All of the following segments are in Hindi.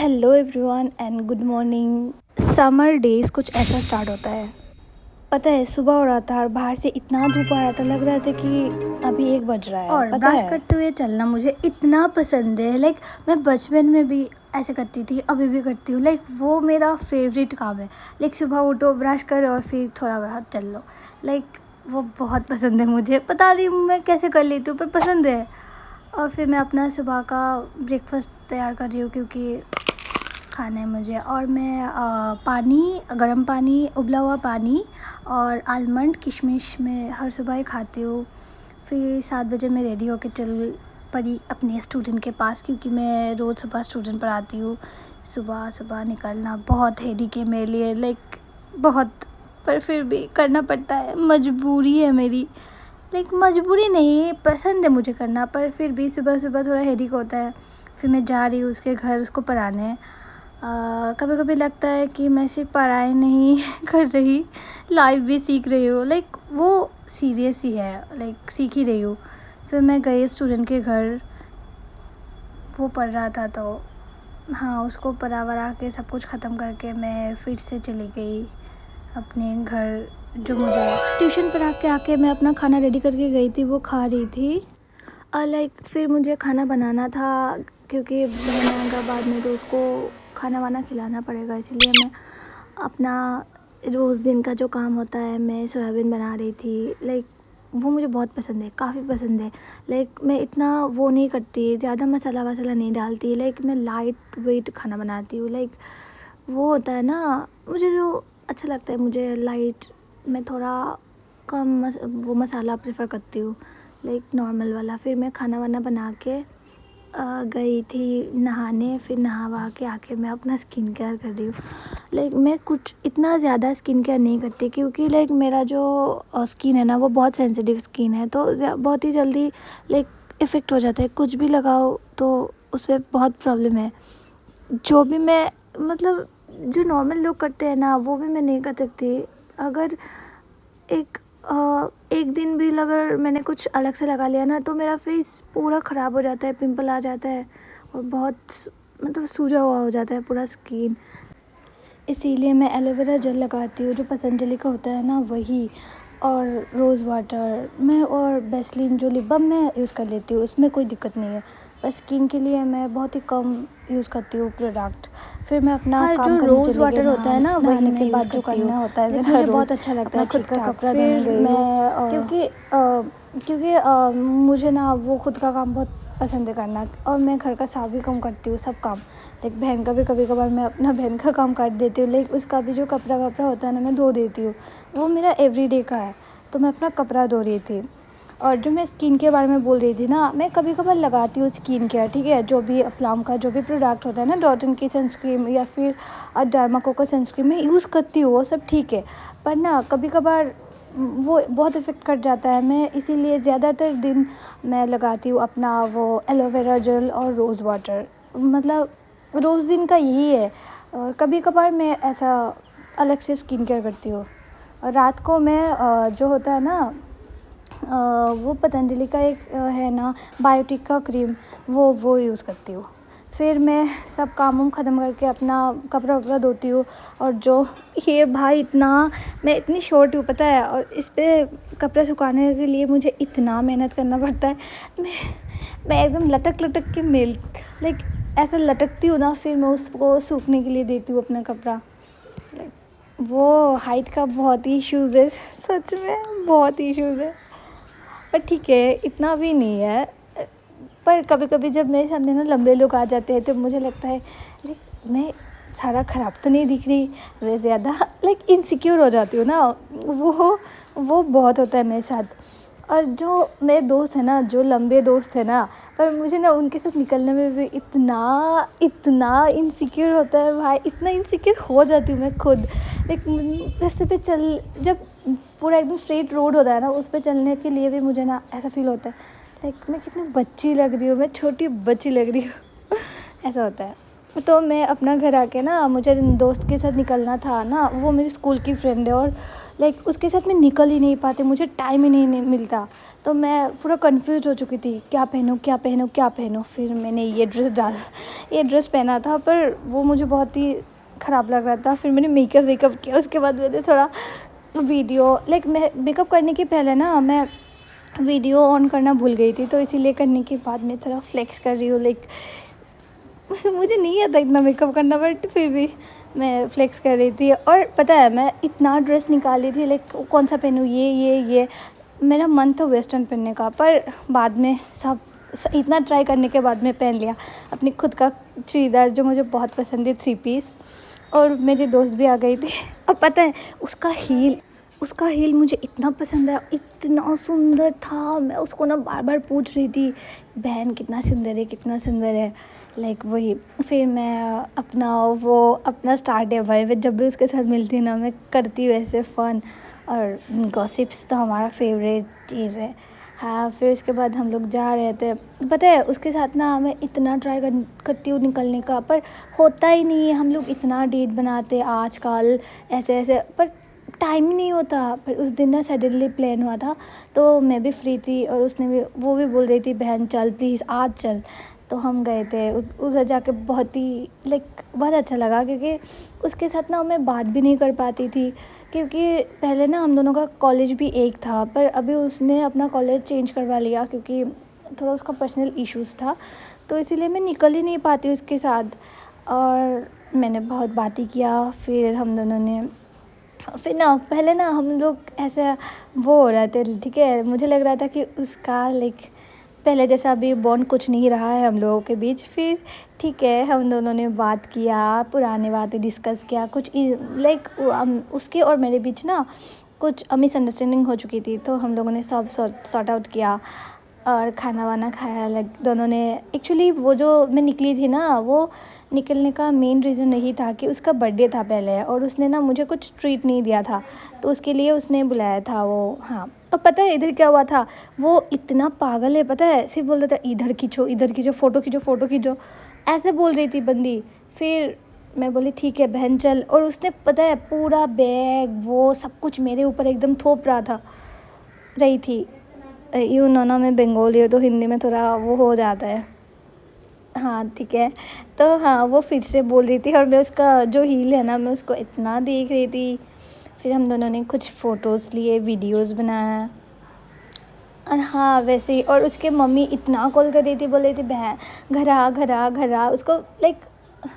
Hello everyone and good morning. Summer days कुछ ऐसा स्टार्ट होता है। पता है सुबह हो रहा था और बाहर से इतना धूप आ रहा था, लग रहा था कि अभी 1 बज रहा है। और पता ब्रश है करते हुए चलना मुझे इतना पसंद है। मैं बचपन में भी ऐसे करती थी, अभी भी करती हूँ। वो मेरा फेवरेट काम है। सुबह उठो, ब्रश करो और फिर थोड़ा बहुत चल लो। वो बहुत पसंद है मुझे, पता नहीं मैं कैसे कर लेती हूँ पर पसंद है। और फिर मैं अपना सुबह का ब्रेकफास्ट तैयार कर रही हूँ क्योंकि खाना है मुझे। और मैं गर्म पानी, उबला हुआ पानी और आलमंड किशमिश में हर सुबह ही खाती हूँ। फिर 7 बजे मैं रेडी होकर चल पड़ी अपने स्टूडेंट के पास, क्योंकि मैं रोज़ सुबह स्टूडेंट पढ़ाती हूँ। सुबह सुबह निकलना बहुत हेडेक है मेरे लिए, बहुत, पर फिर भी करना पड़ता है, मजबूरी है मेरी। मजबूरी नहीं, पसंद है मुझे करना, पर फिर भी सुबह सुबह थोड़ा हेडेक होता है। फिर मैं जा रही हूँ उसके घर उसको पढ़ाने। कभी कभी लगता है कि मैं सिर्फ पढ़ाई नहीं कर रही, लाइफ भी सीख रही हूँ। वो सीरियस ही है, सीख ही रही हूँ। फिर मैं गई स्टूडेंट के घर, वो पढ़ रहा था तो हाँ, उसको पढ़ा वढ़ा के सब कुछ ख़त्म करके मैं फिर से चली गई अपने घर। जो मुझे ट्यूशन पढ़ा के आके मैं अपना खाना रेडी करके गई थी, वो खा रही थी। फिर मुझे खाना बनाना था क्योंकि बहन आएगा बाद में, तो उसको खाना वाना खिलाना पड़ेगा। इसलिए मैं अपना रोज़ दिन का जो काम होता है, मैं सोयाबीन बना रही थी। वो मुझे बहुत पसंद है, काफ़ी पसंद है। मैं इतना वो नहीं करती, ज़्यादा मसाला वसाला नहीं डालती। मैं लाइट वेट खाना बनाती हूँ। वो होता है ना, मुझे जो अच्छा लगता है, मुझे लाइट में थोड़ा कम वो मसाला प्रेफर करती हूँ, नॉर्मल वाला। फिर मैं खाना वाना बना के गई थी नहाने। फिर नहा के आके मैं अपना स्किन केयर कर रही हूँ। मैं कुछ इतना ज़्यादा स्किन केयर नहीं करती क्योंकि मेरा जो स्किन है ना, वो बहुत सेंसिटिव स्किन है, तो बहुत ही जल्दी इफ़ेक्ट हो जाता है। कुछ भी लगाओ तो उस पर बहुत प्रॉब्लम है। जो भी मैं मतलब जो नॉर्मल लोग करते हैं ना, वो भी मैं नहीं कर सकती। अगर एक दिन भी अगर मैंने कुछ अलग से लगा लिया ना, तो मेरा फेस पूरा ख़राब हो जाता है, पिंपल आ जाता है और बहुत सूजा हुआ हो जाता है पूरा स्किन। इसीलिए मैं एलोवेरा जेल लगाती हूँ, जो पतंजलि का होता है ना, वही। और रोज़ वाटर में, और बेसलिन जो लिप बाम मैं यूज़ कर लेती हूँ, उसमें कोई दिक्कत नहीं है। पर स्किन के लिए मैं बहुत ही कम यूज़ करती हूँ प्रोडक्ट। फिर मैं अपना काम करने रोज़ चली वाटर गई, होता है ना, वही नहाने मैं के यूज़ बाद जो करती हूँ। करना होता है मेरा मुझे रोज़, बहुत अच्छा लगता अपना है खुद का ठीक-ठाक। कपड़ा धोने फिर गई हूँ। मैं क्योंकि मुझे ना वो खुद का काम बहुत पसंद है करना, और मैं घर का साफ भी कम करती हूँ, सब काम। बहन का भी कभी कभार मैं अपना बहन का काम कर देती हूँ। उसका भी जो कपड़ा वपड़ा होता है ना, मैं धो देती हूँ। वो मेरा एवरीडे का है, तो मैं अपना कपड़ा धो रही थी। और जो मैं स्किन के बारे में बोल रही थी ना, मैं कभी कभार लगाती हूँ स्किन केयर, ठीक है। जो भी प्लम का जो भी प्रोडक्ट होता है ना, डॉटन की सनस्क्रीन या फिर डर्माको का सनस्क्रीन मैं यूज़ करती हूँ, वो सब ठीक है। पर ना कभी कभार वो बहुत इफ़ेक्ट कर जाता है। मैं इसीलिए ज़्यादातर दिन मैं लगाती हूँ अपना वो एलोवेरा जेल और रोज़ वाटर। रोज़ दिन का यही है। और कभी कभार मैं ऐसा अलग से स्किन केयर करती हूँ। और रात को मैं जो होता है ना, वो पतंजलि का एक है ना, बायोटिक का क्रीम, वो यूज़ करती हूँ। फिर मैं सब काम ख़त्म करके अपना कपड़ा वपड़ा धोती हूँ। और जो ये भाई मैं इतनी शॉर्ट हूँ, पता है, और इस पर कपड़ा सुखाने के लिए मुझे इतना मेहनत करना पड़ता है। मैं एकदम लटक लटक के ऐसा लटकती हूँ ना, फिर मैं उसको सूखने के लिए देती हूँ अपना कपड़ा। वो हाइट का बहुत ही इश्यूज़ है, सच में बहुत ही इश्यूज़ है। पर ठीक है, इतना भी नहीं है। पर कभी कभी जब मेरे सामने ना लंबे लोग आ जाते हैं, तो मुझे लगता है मैं सारा ख़राब तो नहीं दिख रही, मैं ज़्यादा इनसिक्योर हो जाती हूँ ना। वो बहुत होता है मेरे साथ। और जो मेरे दोस्त हैं ना, जो लंबे दोस्त हैं ना, पर मुझे ना उनके साथ निकलने में भी इतना इनसिक्योर होता है भाई, इतना इनसिक्योर हो जाती हूँ मैं खुद। रास्ते पे जब पूरा एकदम स्ट्रेट रोड होता है ना, उस पे चलने के लिए भी मुझे ना ऐसा फील होता है मैं कितनी बच्ची लग रही हूँ, मैं छोटी बच्ची लग रही हूँ ऐसा होता है। तो मैं अपना घर आके ना, मुझे दोस्त के साथ निकलना था ना, वो मेरी स्कूल की फ्रेंड है और लाइक उसके साथ मैं निकल ही नहीं पाती, मुझे टाइम ही नहीं मिलता। तो मैं पूरा कंफ्यूज हो चुकी थी, क्या पहनूँ क्या पहनूँ क्या पहनूँ। फिर मैंने ये ड्रेस पहना था, पर वो मुझे बहुत ही ख़राब लग रहा था। फिर मैंने मेकअप किया, उसके बाद मैंने थोड़ा वीडियो लाइक मैं मेकअप करने के पहले ना मैं वीडियो ऑन करना भूल गई थी, तो इसीलिए करने के बाद मैं थोड़ा फ्लेक्स कर रही हूँ लाइक मुझे नहीं आता इतना मेकअप करना, बट फिर भी मैं फ्लेक्स कर रही थी। और पता है मैं इतना ड्रेस निकाली थी लाइक कौन सा पहनूँ, ये मेरा मन था वेस्टर्न पहनने का, पर बाद में इतना ट्राई करने के बाद में पहन लिया अपनी खुद का चूड़ीदार जो मुझे बहुत पसंद है, 3 पीस। और मेरी दोस्त भी आ गई थी। अब पता है उसका हील मुझे इतना पसंद है, इतना सुंदर था। मैं उसको ना बार बार पूछ रही थी, बहन कितना सुंदर है लाइक वही। फिर मैं अपना स्टार्ट डे बाय जब भी उसके साथ मिलती ना, मैं करती वैसे फ़न। और गॉसिप्स तो हमारा फेवरेट चीज़ है। हाँ, फिर उसके बाद हम लोग जा रहे थे। पता है उसके साथ ना मैं इतना ट्राई करती हूँ निकलने का, पर होता ही नहीं है। हम लोग इतना डेट बनाते आजकल ऐसे पर टाइम ही नहीं होता। पर उस दिन ना सडनली प्लान हुआ था, तो मैं भी फ्री थी और वो भी बोल रही थी, बहन चल प्लीज़ आज चल। तो हम गए थे उधर जाके। बहुत ही बहुत अच्छा लगा, क्योंकि उसके साथ ना मैं बात भी नहीं कर पाती थी, क्योंकि पहले ना हम दोनों का कॉलेज भी एक था, पर अभी उसने अपना कॉलेज चेंज करवा लिया क्योंकि थोड़ा उसका पर्सनल इश्यूज़ था। तो इसीलिए मैं निकल ही नहीं पाती उसके साथ। और मैंने बहुत बातें किया। फिर हम दोनों ने ना पहले ना हम लोग ऐसे वो हो रहे थे, ठीक है। मुझे लग रहा था कि उसका लाइक पहले जैसा अभी बॉन्ड कुछ नहीं रहा है हम लोगों के बीच। फिर ठीक है, हम दोनों ने बात किया, पुरानी बातें डिस्कस किया। कुछ लाइक उसके और मेरे बीच ना कुछ मिसअंडरस्टैंडिंग हो चुकी थी, तो हम लोगों ने सब सॉर्ट आउट किया और खाना वाना खाया। लाइक दोनों ने एक्चुअली वो जो मैं निकली थी ना, वो निकलने का मेन रीज़न यही था कि उसका बर्थडे था पहले, और उसने ना मुझे कुछ ट्रीट नहीं दिया था, तो उसके लिए उसने बुलाया था वो। हाँ, और पता है इधर क्या हुआ था, वो इतना पागल है, पता है सिर्फ बोल रहा था इधर खींचो, फ़ोटो खींचो, ऐसे बोल रही थी बंदी। फिर मैं बोली ठीक है बहन चल, और उसने पता है पूरा बैग वो सब कुछ मेरे ऊपर एकदम थोप रही थी। यूँ ना मैं बंगाली हूँ, तो हिंदी में थोड़ा वो हो जाता है। हाँ ठीक है। तो हाँ, वो फिर से बोल रही थी, और मैं उसका जो हील है ना, मैं उसको इतना देख रही थी। फिर हम दोनों ने कुछ फ़ोटोज़ लिए, वीडियोज़ बनाया। और हाँ वैसे ही, और उसके मम्मी इतना कॉल कर रही थी, बोल रही थी बहन घर आ उसको लाइक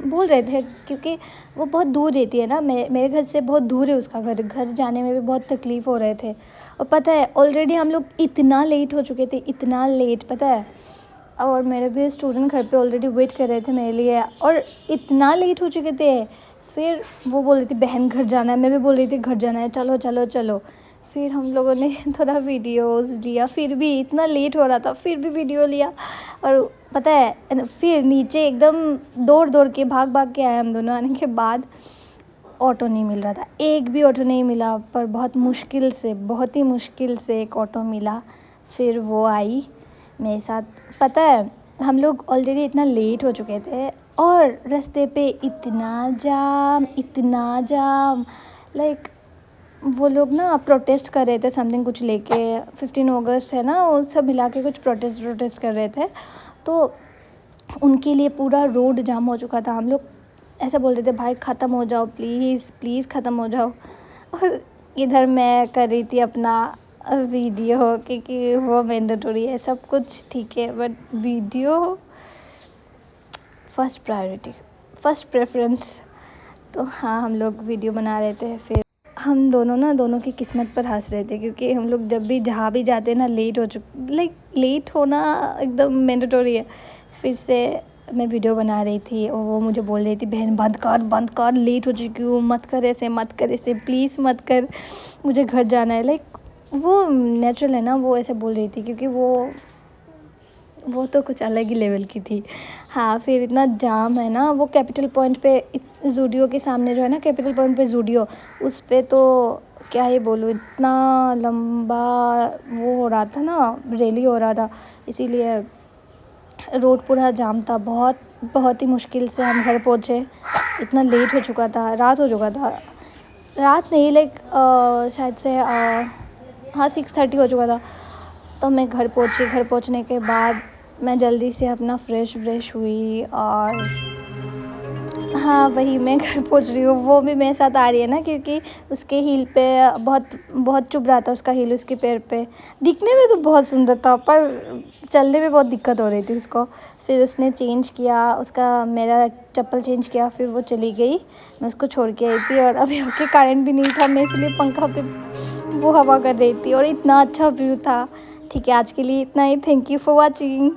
बोल रहे थे, क्योंकि वो बहुत दूर रहती है ना, मेरे घर से बहुत दूर है उसका घर जाने में भी बहुत तकलीफ़ हो रहे थे। और पता है ऑलरेडी हम लोग इतना लेट हो चुके थे, इतना लेट, पता है। और मेरे भी स्टूडेंट घर पे ऑलरेडी वेट कर रहे थे मेरे लिए, और इतना लेट हो चुके थे। फिर वो बोल रही थी बहन घर जाना है, मैं भी बोल रही थी घर जाना है, चलो चलो चलो। फिर हम लोगों ने थोड़ा वीडियोस लिया, फिर भी इतना लेट हो रहा था, फिर भी वीडियो लिया। और पता है फिर नीचे एकदम दौड़ के भाग के आए हम दोनों। आने के बाद ऑटो नहीं मिल रहा था, एक भी ऑटो नहीं मिला, पर बहुत ही मुश्किल से एक ऑटो मिला। फिर वो आई मेरे साथ। पता है हम लोग ऑलरेडी इतना लेट हो चुके थे, और रास्ते पे इतना जाम लाइक वो लोग ना प्रोटेस्ट कर रहे थे समथिंग कुछ लेके। 15 अगस्त है ना, वो सब मिला के कुछ प्रोटेस्ट कर रहे थे, तो उनके लिए पूरा रोड जाम हो चुका था। हम लोग ऐसे बोल रहे थे भाई ख़त्म हो जाओ प्लीज़ ख़त्म हो जाओ। और इधर मैं कर रही थी अपना वीडियो, क्योंकि वो मैंडेटरी है, सब कुछ ठीक है, but video first priority, first preference. तो हाँ, हम लोग वीडियो बना रहे थे। फिर हम दोनों की किस्मत पर हंस रहे थे, क्योंकि हम लोग जब भी जहाँ भी जाते हैं ना लेट होना एकदम मैंडेटरी है। फिर से मैं वीडियो बना रही थी, और वो मुझे बोल रही थी बहन बंद कर लेट हो चुकी हूँ, मत कर ऐसे प्लीज़ मत कर, मुझे घर जाना है। लाइक वो नेचुरल है ना, वो ऐसे बोल रही थी, क्योंकि वो तो कुछ अलग ही लेवल की थी। हाँ, फिर इतना जाम है ना, वो कैपिटल पॉइंट पे ज़ूडियो के सामने जो है ना, कैपिटल पॉइंट पे ज़ूडियो, उस पे तो क्या ही बोलूँ, इतना लंबा वो हो रहा था ना, रैली हो रहा था, इसीलिए रोड पूरा जाम था। बहुत बहुत ही मुश्किल से हम घर पहुँचे। इतना लेट हो चुका था, रात हो चुका था, रात नहीं लाइक शायद से हाँ 6:30 हो चुका था। तो मैं घर पहुँची। घर पहुँचने के बाद मैं जल्दी से अपना फ्रेश व्रेश हुई और हाँ वही मैं घर पहुँच रही हूँ। वो भी मेरे साथ आ रही है ना, क्योंकि उसके हील पे बहुत बहुत चुभ रहा था उसका हील उसके पैर पे। दिखने में तो बहुत सुंदर था पर चलने में बहुत दिक्कत हो रही थी उसको। फिर उसने चेंज किया, उसका मेरा चप्पल चेंज किया, फिर वो चली गई। मैं उसको छोड़ के आई थी और अभी के कारण भी नहीं था, मैं इसलिए पंखा पे वो हवा कर रही थी और इतना अच्छा व्यू था। ठीक है, आज के लिए इतना ही। Thank you for watching.